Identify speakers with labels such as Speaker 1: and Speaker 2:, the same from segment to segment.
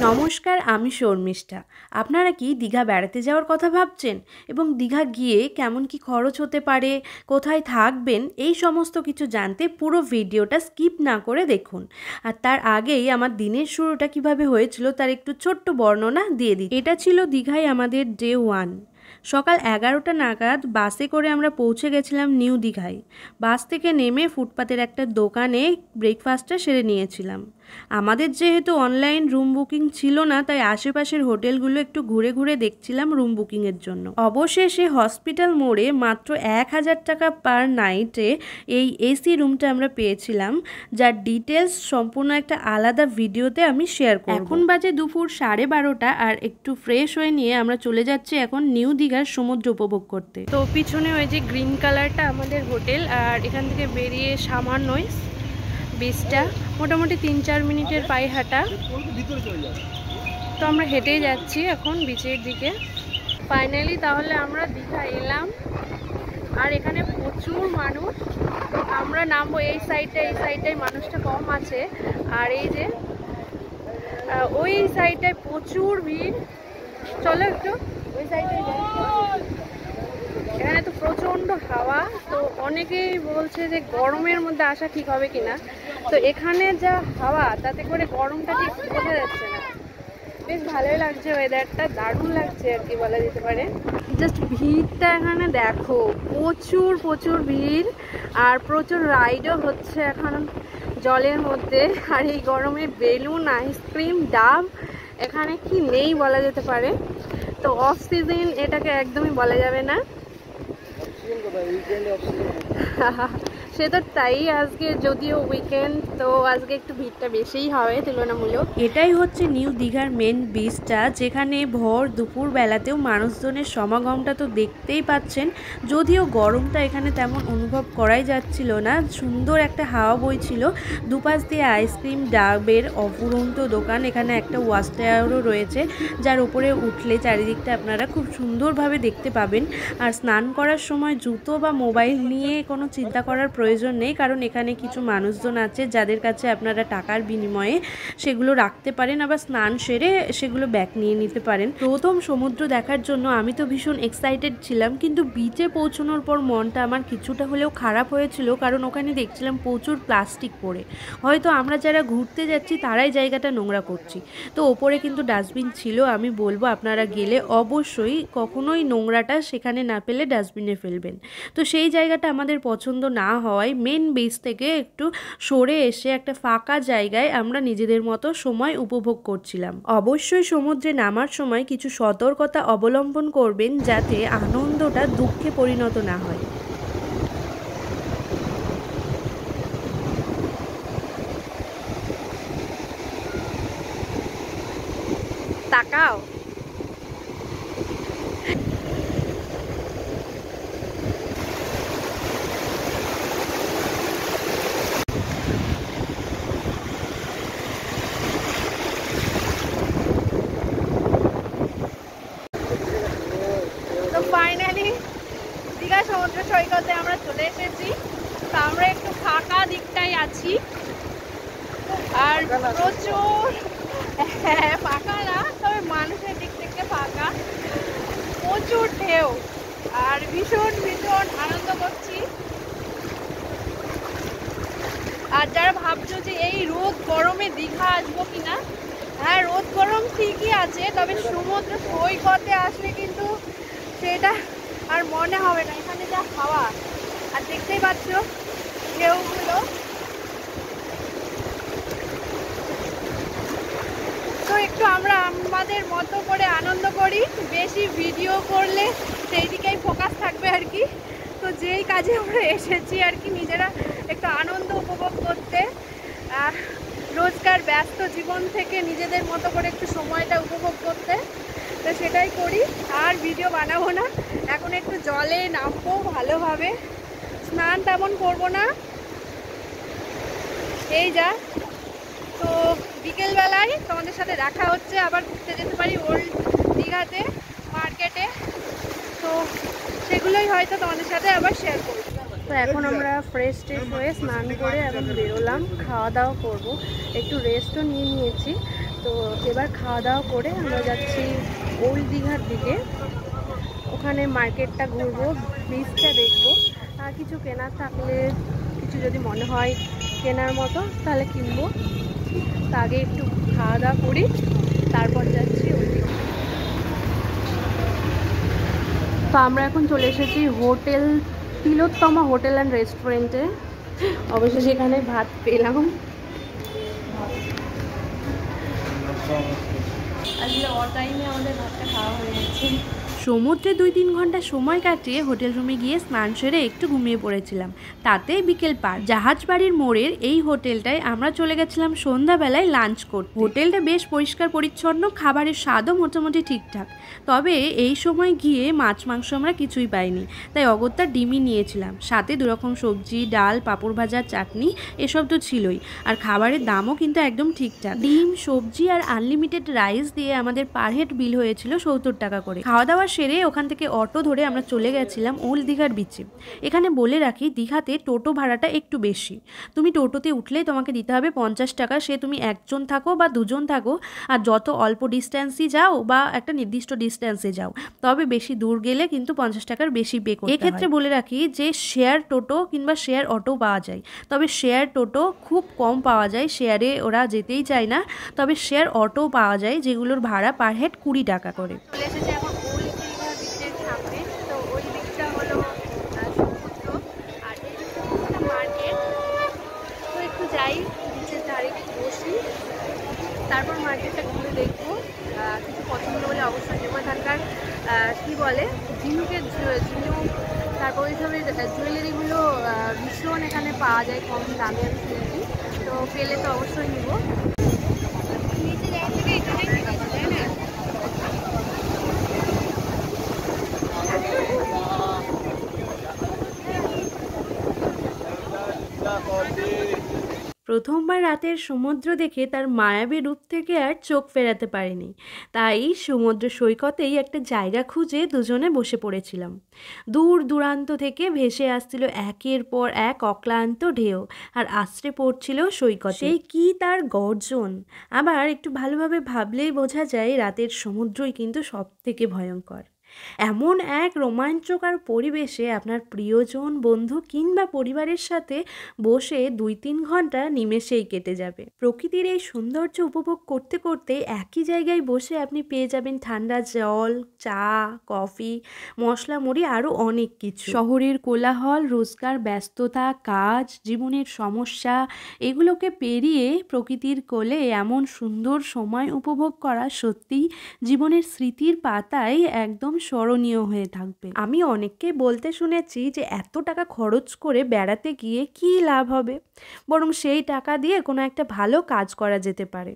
Speaker 1: নমস্কার, আমি শর্মিষ্ঠা। আপনারা কি দীঘা বেড়াতে যাওয়ার কথা ভাবছেন এবং দীঘা গিয়ে কেমন কি খরচ হতে পারে, কোথায় থাকবেন, এই সমস্ত কিছু জানতে পুরো ভিডিওটা স্কিপ না করে দেখুন। আর তার আগেই আমার দিনের শুরুটা কিভাবে হয়েছিল তার একটু ছোট্ট বর্ণনা দিয়ে দিই। এটা ছিল দীঘায় আমাদের ডে 1। সকাল 11টা নাগাদ বাসে করে আমরা পৌঁছে গেছিলাম নিউ দীঘায়। বাস থেকে নেমে ফুটপাতের একটা দোকানে ব্রেকফাস্টটা সেরে নিয়েছিলাম। আমাদের যেহেতু অনলাইন রুম বুকিং ছিল না, তাই আশেপাশের হোটেলগুলো একটু ঘুরে ঘুরে দেখছিলাম রুম বুকিংয়ের জন্য। অবশেষে হসপিটাল মোড়ে মাত্র 1000 টাকা পার নাইটে এই এসি রুমটা আমরা পেয়েছিলাম, যার ডিটেলস সম্পূর্ণ একটা আলাদা ভিডিওতে আমি শেয়ার করব। এখন বাজে দুপুর 12:30 আর একটু ফ্রেশ হয়ে নিয়ে আমরা চলে যাচ্ছি এখন নিউ দীঘার সমুদ্র উপভোগ করতে। তো পিছনে ওই যে গ্রিন কালারটা আমাদের হোটেল, আর এখান থেকে বেরিয়ে সামান্যই বিচটা, মোটামুটি 3-4 মিনিটের পায়ে হাঁটা। তো আমরা হেঁটেই যাচ্ছি এখন বিচের দিকে। ফাইনালি তাহলে আমরা দীঘা এলাম, আর এখানে প্রচুর মানুষ। আমরা নামবো এই সাইডটায় মানুষটা কম আছে, আর এই যে ওই সাইডটায় প্রচুর ভিড়। চলো একটু ওই সাইডটায় যাই। এখানে তো প্রচণ্ড হাওয়া, তো অনেকেই বলছে যে গরমের মধ্যে আসা ঠিক হবে কিনা। তো এখানে যা হাওয়া, তাতে করে গরমটা ঠিক বোঝা যাচ্ছে না। বেশ ভালোই লাগছে, ওয়েদারটা দারুণ লাগছে আর কি বলা যেতে পারে। জাস্ট ভিড়টা এখানে দেখো, প্রচুর ভিড়, আর প্রচুর রাইডও হচ্ছে এখন জলের মধ্যে। আর এই গরমে বেলুন, আইসক্রিম, ডাব এখানে কি নেই বলা যেতে পারে। তো অফ সিজন এটাকে একদমই বলা যাবে না। সে তো তাই, আজকে যদিও উইকেন্ড, তো আজকে একটু ভিড়টা বেশিই হবে তুলনামূলক। এটাই হচ্ছে নিউ দীঘার মেন বিচটা, যেখানে ভর দুপুর বেলাতেও মানুষজনের সমাগমটা তো দেখতেই পাচ্ছেন। যদিও গরমটা এখানে তেমন অনুভব করাই যাচ্ছিল না, সুন্দর একটা হাওয়া বইছিল। দুপাশ দিয়ে আইসক্রিম, ডাবের অফুরন্ত দোকান। এখানে একটা ওয়াচ টাওয়ারও রয়েছে, যার উপরে উঠলে চারিদিকটা আপনারা খুব সুন্দরভাবে দেখতে পাবেন। আর স্নান করার সময় জুতো বা মোবাইল নিয়ে কোনো চিন্তা করার প্রয়োজন নেই, কারণ এখানে কিছু মানুষজন আছে যাদের কাছে আপনারা টাকার বিনিময়ে সেগুলো রাখতে পারেন, আবার স্নান সেরে সেগুলো ব্যাক নিয়ে নিতে পারেন। প্রথম সমুদ্র দেখার জন্য আমি তো ভীষণ এক্সাইটেড ছিলাম, কিন্তু বিচে পৌঁছানোর পর মনটা আমার কিছুটা হলেও খারাপ হয়েছিল, কারণ ওখানে দেখছিলাম প্রচুর প্লাস্টিক পড়ে। হয়তো আমরা যারা ঘুরতে যাচ্ছি তারাই জায়গাটা নোংরা করছি। তো ওপরে কিন্তু ডাস্টবিন ছিল। আমি বলবো আপনারা গেলে অবশ্যই কখনোই নোংরাটা সেখানে না পেলে ডাস্টবিনে ফেলবেন। তো সেই জায়গাটা আমাদের পছন্দ না হওয়ায় মেন বিচ থেকে একটু সরে এসে একটা ফাঁকা জায়গায় আমরা নিজেদের মতো সময় উপভোগ করছিলাম। অবশ্যই সমুদ্রে নামার সময় কিছু সতর্কতা অবলম্বন করবেন, যাতে আনন্দটা দুঃখে পরিণত না হয়। তাকাও। তো ফাইনালি দীঘা সমুদ্র সৈকতে আমরা চলে এসেছি। তো আমরা একটু ফাঁকা দিকটাই আছি, আর প্রচুর ফাঁকা না, তবে মানুষের দিক থেকে ফাঁকা। প্রচুর ঢেউ, আর ভীষণ আনন্দ করছি। আর যারা ভাবছো যে এই রোদ গরমে দীঘা আসবো কিনা, হ্যাঁ, রোদ গরম ঠিকই আছে, তবে সমুদ্র সৈকতে আসলে কিন্তু সেটা আর মনে হবে না। এখানে যা হাওয়া, আর দেখতেই পাচ্ছ ঢেউগুলো। তো একটু আমরা আমাদের মতো করে আনন্দ করি, বেশি ভিডিও করলে সেই দিকেই ফোকাস থাকবে আর কি। তো যেই কাজে আমরা এসেছি আর কি, নিজেরা একটু আনন্দ উপভোগ করতে, রোজকার ব্যস্ত জীবন থেকে নিজেদের মতো করে একটু সময়টা উপভোগ করতে, তো সেটাই করি। আর ভিডিও বানাবো না, এখন একটু জলে নামবো ভালোভাবে, স্নান তেমন করবো না, এই যা। তো বিকেলবেলায় তোমাদের সাথে দেখা হচ্ছে, আবার ঘুরতে যেতে পারি ওল্ড দীঘাতে মার্কেটে। তো সেগুলোই হয়তো তোমাদের সাথে আবার শেয়ার করব। তো এখন আমরা ফ্রেশ হয়ে স্নান করে এখন বেরোলাম, খাওয়া দাওয়া করব, একটু রেস্টও নিয়েছি। তো এবার খাওয়া দাওয়া করে আমরা যাচ্ছি ওল্ড দীঘার দিকে। ওখানে মার্কেটটা ঘুরবো, বিচটা দেখবো, আর কিছু কেনার থাকলে, কিছু যদি মনে হয় কেনার মতো তাহলে কিনবো। তা আগে একটু খাওয়া দাওয়া করি, তারপর যাচ্ছি ওই দিকে। তো আমরা এখন চলে এসেছি হোটেল তিলোত্তমা হোটেল অ্যান্ড রেস্টুরেন্টে। অবশ্যই সেখানে ভাত পেলাম। আসলে অটাইমে আমাদের ভাতটা খাওয়া হয়ে গেছে। সমুদ্রে 2-3 ঘন্টা সময় কাটিয়ে হোটেল রুমে গিয়ে স্নান সেরে একটু ঘুমিয়ে পড়েছিলাম। তাতে বিকেল পার। জাহাজবাড়ির মোড়ের এই হোটেলটায় আমরা চলে গেছিলাম সন্ধ্যাবেলায় লাঞ্চ করতে। হোটেলটা বেশ পরিষ্কার পরিচ্ছন্ন, খাবারের স্বাদও মোটামুটি ঠিকঠাক। তবে এই সময় গিয়ে মাছ মাংস আমরা কিছুই পাইনি, তাই অগত্যা ডিমই নিয়েছিলাম। সাথে 2 রকম সবজি, ডাল, পাঁপড় ভাজা, চাটনি এসব তো ছিলই। আর খাবারের দামও কিন্তু একদম ঠিকঠাক। ডিম, সবজি আর আনলিমিটেড রাইস দিয়ে আমাদের পার হেড বিল হয়েছিল 70 টাকা করে। খাওয়া দাওয়া সেরে ওখান থেকে অটো ধরে আমরা চলে গেছিলাম ওল্ড দীঘার বিচে। এখানে বলে রাখি, দীঘাতে টোটো ভাড়াটা একটু বেশি। তুমি টোটোতে উঠলেই তোমাকে দিতে হবে 50 টাকা, সে তুমি একজন থাকো বা দুজন থাকো, আর যত অল্প ডিস্ট্যান্সই যাও বা একটা নির্দিষ্ট ডিস্ট্যান্সে যাও, তবে বেশি দূর গেলে কিন্তু 50 টাকার বেশি পে করতে হয়। এক্ষেত্রে বলে রাখি যে শেয়ার টোটো কিংবা শেয়ার অটো পাওয়া যায়, তবে শেয়ার টোটো খুব কম পাওয়া যায়, শেয়ারে ওরা যেতেই চায় না। তবে শেয়ার অটো পাওয়া যায় যেগুলোর ভাড়া পার হেড 20 টাকা করে। চলে এসেছে এখন ওল্ড দীঘা বিচের সামনে। তো ওই দিকটা হলো সমুদ্র, আর এই দিকটা মার্কেট। তো একটু যাই বিচের ধারে, বসি, তারপর মার্কেটটা ঘুরে দেখবো। কিছু পছন্দ হলে অবশ্যই নেবো। এখানকার কী বলে, ঝিনুক, তারপর ওই সবের জুয়েলারিগুলো ভীষণ এখানে পাওয়া যায় কম দামে, আমি শুনেছি। তো পেলে তো অবশ্যই নেবো। প্রথমবার রাতের সমুদ্র দেখে তার মায়াবী রূপ থেকে আর চোখ ফেরাতে পারিনি, তাই সমুদ্র সৈকতেই একটা জায়গা খুঁজে দুজনে বসে পড়েছিলাম। দূর দূরান্ত থেকে ভেসে আসছিল একের পর এক অক্লান্ত ঢেউ, আর আছড়ে পড়ছিল সৈকতে। সেই কি তার গর্জন! আবার একটু ভালোভাবে ভাবলেই বোঝা যায় রাতের সমুদ্রই কিন্তু সব থেকে ভয়ঙ্কর। এমন এক রোমাঞ্চকর পরিবেশে আপনার প্রিয়জন, বন্ধু কিংবা পরিবারের সাথে বসে 2-3 ঘন্টা নিমেষেই কেটে যাবে। প্রকৃতির এই সৌন্দর্য উপভোগ করতে করতে একই জায়গায় বসে আপনি পেয়ে যাবেন ঠান্ডা জল, চা, কফি, মশলা মুড়ি, আরও অনেক কিছু। শহরের কোলাহল, রোজগার, ব্যস্ততা, কাজ, জীবনের সমস্যা, এগুলোকে পেরিয়ে প্রকৃতির কোলে এমন সুন্দর সময় উপভোগ করা সত্যিই জীবনের স্মৃতির পাতায় একদম স্মরণীয় হয়ে থাকবে। আমি অনেককে বলতে শুনেছি যে এত টাকা খরচ করে বেড়াতে গিয়ে কী লাভ হবে, বরং সেই টাকা দিয়ে কোনো একটা ভালো কাজ করা যেতে পারে।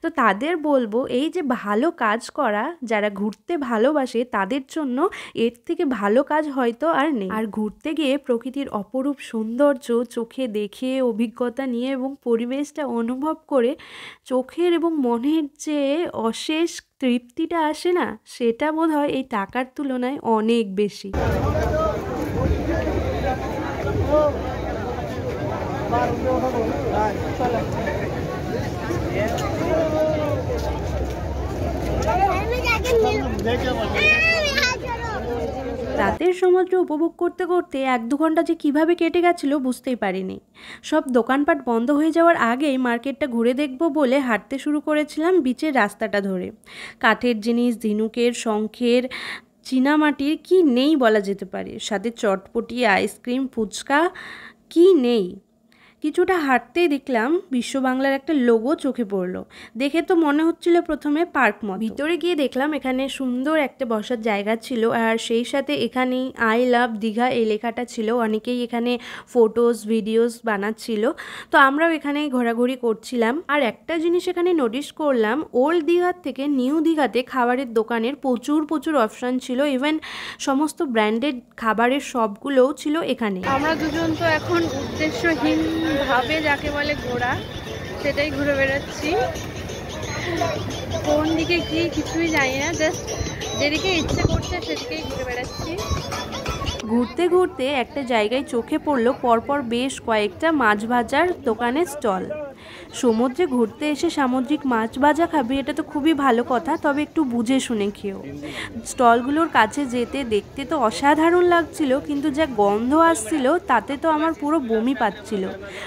Speaker 1: তো তাদের বলবো, এই যে ভালো কাজ করা, যারা ঘুরতে ভালোবাসে তাদের জন্য এর থেকে ভালো কাজ হয়তো আর নেই। আর ঘুরতে গিয়ে প্রকৃতির অপরূপ সৌন্দর্য চোখে দেখে, অভিজ্ঞতা নিয়ে এবং পরিবেশটা অনুভব করে চোখের এবং মনের যে অশেষ তৃপ্তিটা আসে না, সেটা বোধহয় এই টাকার তুলনায় অনেক বেশি। রাতের সমুদ্র উপভোগ করতে করতে 1-2 ঘন্টা যে কিভাবে কেটে গেছিল বুঝতেই পারিনি। সব দোকানপাট বন্ধ হয়ে যাওয়ার আগেই মার্কেটটা ঘুরে দেখব বলে হাঁটতে শুরু করেছিলাম বিচের রাস্তাটা ধরে। কাঠের জিনিস, ঝিনুকের, শঙ্খের, চীনামাটির কি নেই বলা যেতে পারে, সাথে চটপটি, আইসক্রিম, ফুচকা, কি নেই। কিছুটা হাঁটতেই দেখলাম বিশ্ব বাংলার একটা লোগো চোখে পড়লো। দেখে তো মনে হচ্ছিল প্রথমে পার্ক মতো। ভিতরে গিয়ে দেখলাম এখানে সুন্দর একটা বসার জায়গা ছিল, আর সেই সাথে এখানেই আই লাভ দীঘা এই লেখাটা ছিল। অনেকেই এখানে ফটোস, ভিডিওস বানাচ্ছিল। তো আমরাও এখানে ঘোরাঘুরি করছিলাম। আর একটা জিনিস এখানে নোটিস করলাম, ওল্ড দীঘার থেকে নিউ দীঘাতে খাবারের দোকানের প্রচুর অপশান ছিল। ইভেন সমস্ত ব্র্যান্ডেড খাবারের সবগুলোও ছিল এখানে। আমরা দুজন তো এখন উদ্দেশ্যহীন ভাবে যাকে বলে ঘোরা, সেটাই ঘুরে বেড়াচ্ছি। কোন দিকে কি কিছুই জানি না, জাস্ট যেদিকে ইচ্ছে করছে সেদিকেই ঘুরে বেড়াচ্ছি। ঘুরতে ঘুরতে একটা জায়গায় চোখে পড়লো পরপর বেশ কয়েকটা মাছ ভাজার দোকানের স্টল। সমুদ্রে ঘুরতে এসে সামুদ্রিক মাছ ভাজা খাবে, এটা তো খুবই ভালো কথা, তবে একটু বুঝে শুনে খেও। স্টলগুলোর কাছে যেতে দেখতে তো অসাধারণ লাগছিল, কিন্তু যা গন্ধ আসছিল তাতে তো আমার পুরো বমি পাচ্ছিল।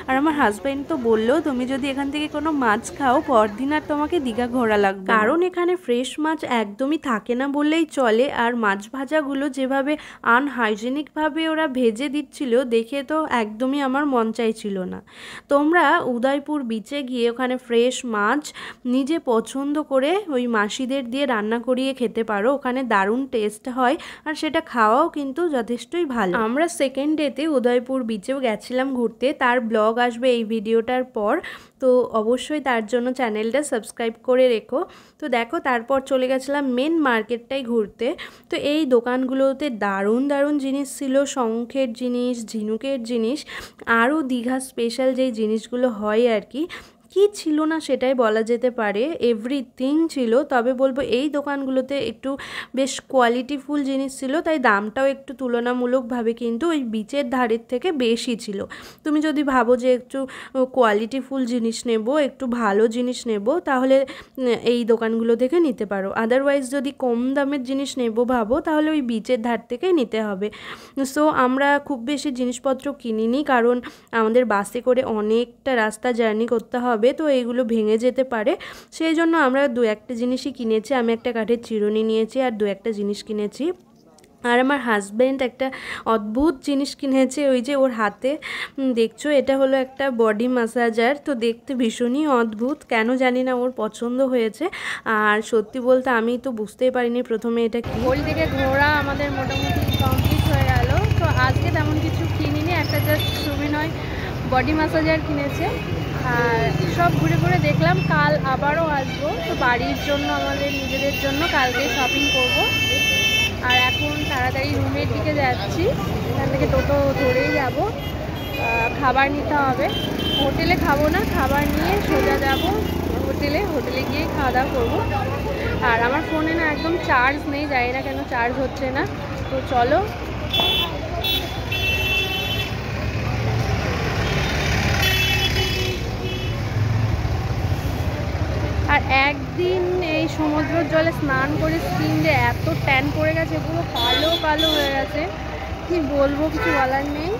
Speaker 1: আর আমার হাজব্যান্ড তো বললো, তুমি যদি এখান থেকে কোনো মাছ খাও পরদিন আর তোমাকে দীঘা ঘোরা লাগবে, কারণ এখানে ফ্রেশ মাছ একদমই থাকে না বললেই চলে। আর মাছ ভাজাগুলো যেভাবে আনহাইজেনিকভাবে ওরা ভেজে দিচ্ছিল দেখে তো একদমই আমার মন চাইছিল না। তোমরা উদয়পুর বিচে গিয়ে ওখানে ফ্রেশ মাছ নিজে পছন্দ করে ওই মাসিদের দিয়ে রান্না করিয়ে খেতে পারো, ওখানে দারুণ টেস্ট হয় আর সেটা খাওয়াও কিন্তু যথেষ্টই ভালো। আমরা সেকেন্ড ডেতে উদয়পুর বিচেও গেছিলাম ঘুরতে, তার ব্লগ আসবে এই ভিডিওটার পর, তো অবশ্যই তার জন্য চ্যানেলটা সাবস্ক্রাইব করে রেখো। তো দেখো তারপর চলে গেছিলাম মেন মার্কেটটাই ঘুরতে। তো এই দোকানগুলোতে দারুণ দারুণ জিনিস ছিল, শঙ্খের জিনিস, ঝিনুকের জিনিস, আরও দীঘা স্পেশাল যেই জিনিসগুলো হয় আর কি ছিল না সেটাই বলা যেতে পারে, এভরিথিং ছিল। তবে বলবো এই দোকানগুলোতে একটু বেশ কোয়ালিটিফুল জিনিস ছিল, তাই দামটাও একটু তুলনামূলকভাবে কিন্তু ওই বিচের ধারের থেকে বেশি ছিল। তুমি যদি ভাবো যে একটু কোয়ালিটিফুল জিনিস নেব, একটু ভালো জিনিস নেব, তাহলে এই দোকানগুলো থেকে নিতে পারো। আদারওয়াইজ যদি কম দামের জিনিস নেব ভাবো, তাহলে ওই বিচের ধার থেকেই নিতে হবে। সো আমরা খুব বেশি জিনিসপত্র কিনিনি, কারণ আমাদের বাসে করে অনেকটা রাস্তা জার্নি করতে হবে, তো এইগুলো ভেঙে যেতে পারে, সেই জন্য আমরা দু একটা জিনিসই কিনেছি। আমি একটা কাঠের চিরুনি নিয়েছি আর দু একটা জিনিস কিনেছি। আর আমার হাজব্যান্ড একটা অদ্ভুত জিনিস কিনেছে, ওই যে ওর হাতে দেখছো এটা হলো একটা বডি ম্যাসাজার, তো দেখতে ভীষণই অদ্ভুত, কেন জানি না ওর পছন্দ হয়েছে। আর সত্যি বলতে আমি তো বুঝতেই পারিনি প্রথমে এটা কি। ওই দিকে ঘোরা আমাদের মোটামুটি কমপ্লিট হয়ে গেল। তো আজকে তেমন কিছু কিনিনি, একটা জাস্ট সুবিনয় বডি ম্যাসাজার কিনেছে। আর সব ঘুরে ঘুরে দেখলাম, কাল আবারও আসবো, তো বাড়ির জন্য আমাদের নিজেদের জন্য কালকে শপিং করব। আর এখন তাড়াতাড়ি রুমের দিকে যাচ্ছি, এখান থেকে টোটো ধরেই যাব, খাবার নিতে হবে। হোটেলে খাবো না, খাবার নিয়ে সোজা যাব হোটেলে গিয়ে খাওয়া দাওয়া করবো। আর আমার ফোনে না একদম চার্জ নেই, জানি না কেন চার্জ হচ্ছে না, তো চলো। আর একদিন এই সমুদ্রের জলে স্নান করে স্কিনে এত ট্যান পড়ে গেছে, পুরো কালো কালো হয়ে গেছে, কি বলবো, কিছু বলার নেই।